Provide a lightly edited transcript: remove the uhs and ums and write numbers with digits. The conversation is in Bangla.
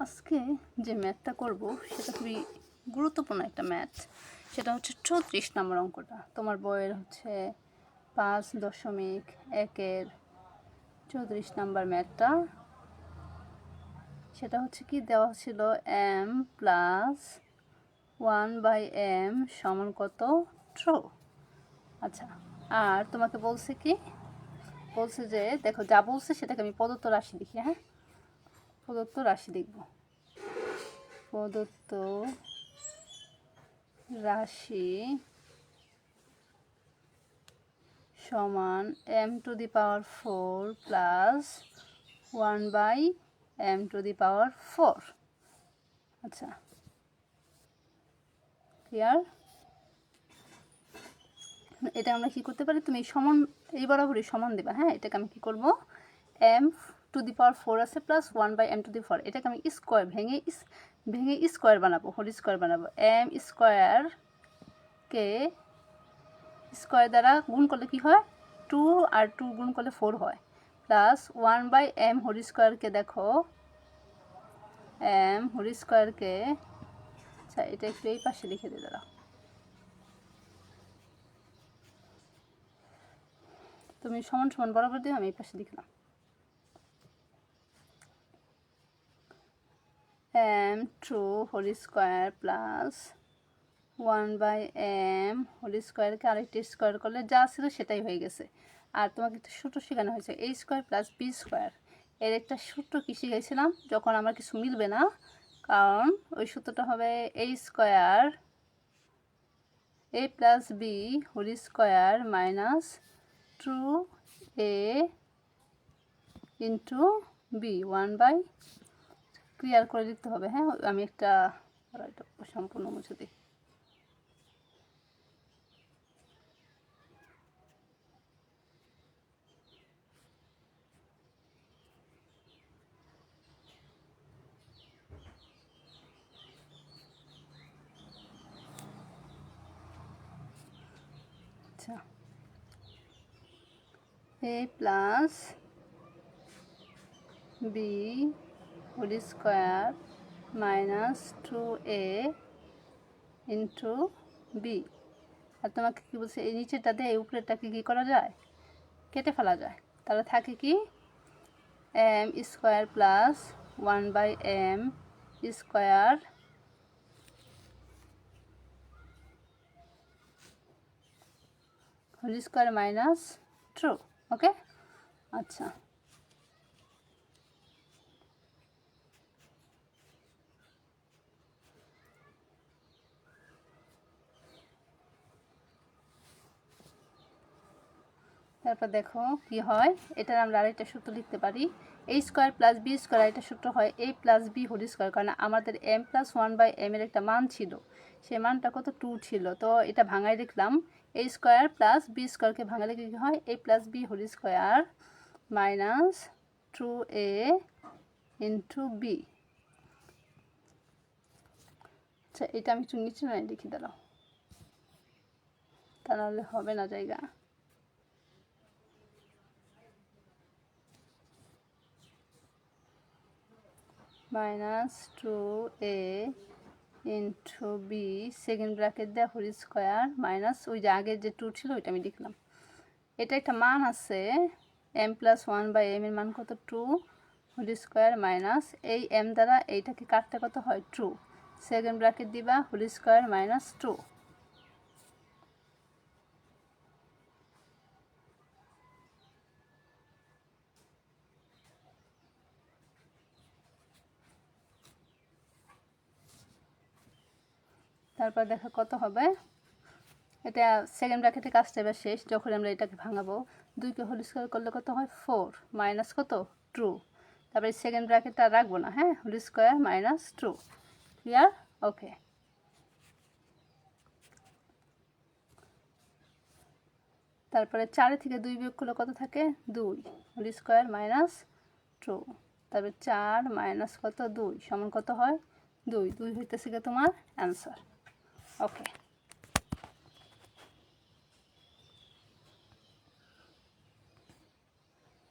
আজকে যে ম্যাথটা করব সেটা খুবই গুরুত্বপূর্ণ একটা ম্যাথ। সেটা হচ্ছে 34 নম্বর অঙ্কটা। তোমার বইয়ের হচ্ছে 5.1-এর 34 নম্বর ম্যাথটা। সেটা হচ্ছে কি দেওয়া ছিল m প্লাস 1/m সমান কত? ট্রু। আচ্ছা, আর তোমাকে বলছে কি, বলছে যে দেখো যা বলছে সেটাকে আমি প্রদত্ত রাশি লিখি। হ্যাঁ, প্রদত্ত রাশি লিখব। প্রদত্ত রাশি সমান m⁴ প্লাস 1/m⁴। আচ্ছা, ক্লিয়ার? এটা আমরা কি করতে পারি, তুমি সমান এই বরাবরই সমান দেবা। হ্যাঁ, এটাকে আমি কি করব, m⁴ আছে প্লাস 1/m⁴, এটাকে আমি স্কোয়ার ভেঙে স্কোয়ার বানাবো, হোল স্কোয়ার বানাবো। m স্কোয়ারকে স্কোয়ার দ্বারা গুণ করলে কি হয়, 2 আর 2 গুণ করলে 4 হয়, প্লাস 1/m হোল স্কোয়ারকে দেখো m হোল স্কোয়ারকে, আচ্ছা এটা একটু এই পাশে লিখে দিয়ে দাঁড়াও। তুমি সমান সমান বরাবর দিও, আমি এই পাশে লিখলাম। m2 whole square plus 1/m whole স্কোয়ারকে আরেকটি স্কোয়ার করলে যা ছিল সেটাই হয়ে গেছে। আর তোমাকে একটা সূত্র শেখানো হয়েছে, a square plus b square. এর একটা সূত্র কি শিখেছিলাম যখন আমার কিছু মিলবে না, কারণ ওই সূত্রটা হবে a square a plus b whole square minus 2a into b 1/, clear করে লিখতে হবে। হ্যাঁ, আমি একটা সম্পূর্ণ মুছে দিই। আচ্ছা, a plus b whole square minus 2a into b। আর তোমাকে কী বলছে, এই নিচেরটা দিয়ে এই উপরেরটাকে কী করা যায়, কেটে ফেলা যায়। তাহলে থাকে কি m square plus 1/m square whole square minus 2। Okay, আচ্ছা তারপর দেখো কি হয়, এটার আমরা আরেকটা সূত্র লিখতে পারি, a square plus b square. এটা সূত্র হয় a plus b whole square, কারণ আমাদের m প্লাস 1/m এর একটা মান ছিল, সে মানটা কত 2 ছিল। তো এটা ভাঙাই লিখলাম, a স্কোয়ার প্লাস b স্কোয়ারকে ভাঙা লিখে কী হয়, a plus b whole square minus 2a into b। আচ্ছা, এটা আমি একটু নিচে নয় লিখে দিলাম, তা নাহলে হবে না জায়গা। Minus 2a into B second bracket দেওয়া হোল স্কোয়ার মাইনাস ওই যে আগের যে 2 ছিল ওইটা আমি লিখলাম। এটা একটা মান আছে m প্লাস 1/m এর মান কত 2 হোল স্কোয়ার মাইনাস এই m দ্বারা এইটাকে কাটতে কত হয় 2, সেকেন্ড ব্র্যাকেট দিবা হোল স্কোয়ার মাইনাস 2। তারপর দেখা কত হবে, এটা সেকেন্ড ব্র্যাকেটের কাজটা এবার শেষ। যখন আমরা এটাকে ভাঙাবো, 2কে হোল স্কোয়ার করলে কত হয় 4 মাইনাস কত 2। তারপরে সেকেন্ড ব্র্যাকেটটা রাখবো না, হ্যাঁ, হোল স্কোয়ার মাইনাস 2। ক্লিয়ার? ওকে। তারপরে 4 থেকে 2 বিয়োগ করলে কত থাকে 2 হোল স্কোয়ার মাইনাস 2। তারপরে 4 মাইনাস কত 2 সমান কত হয় 2 হইতেছে তোমার অ্যান্সার। ওকে।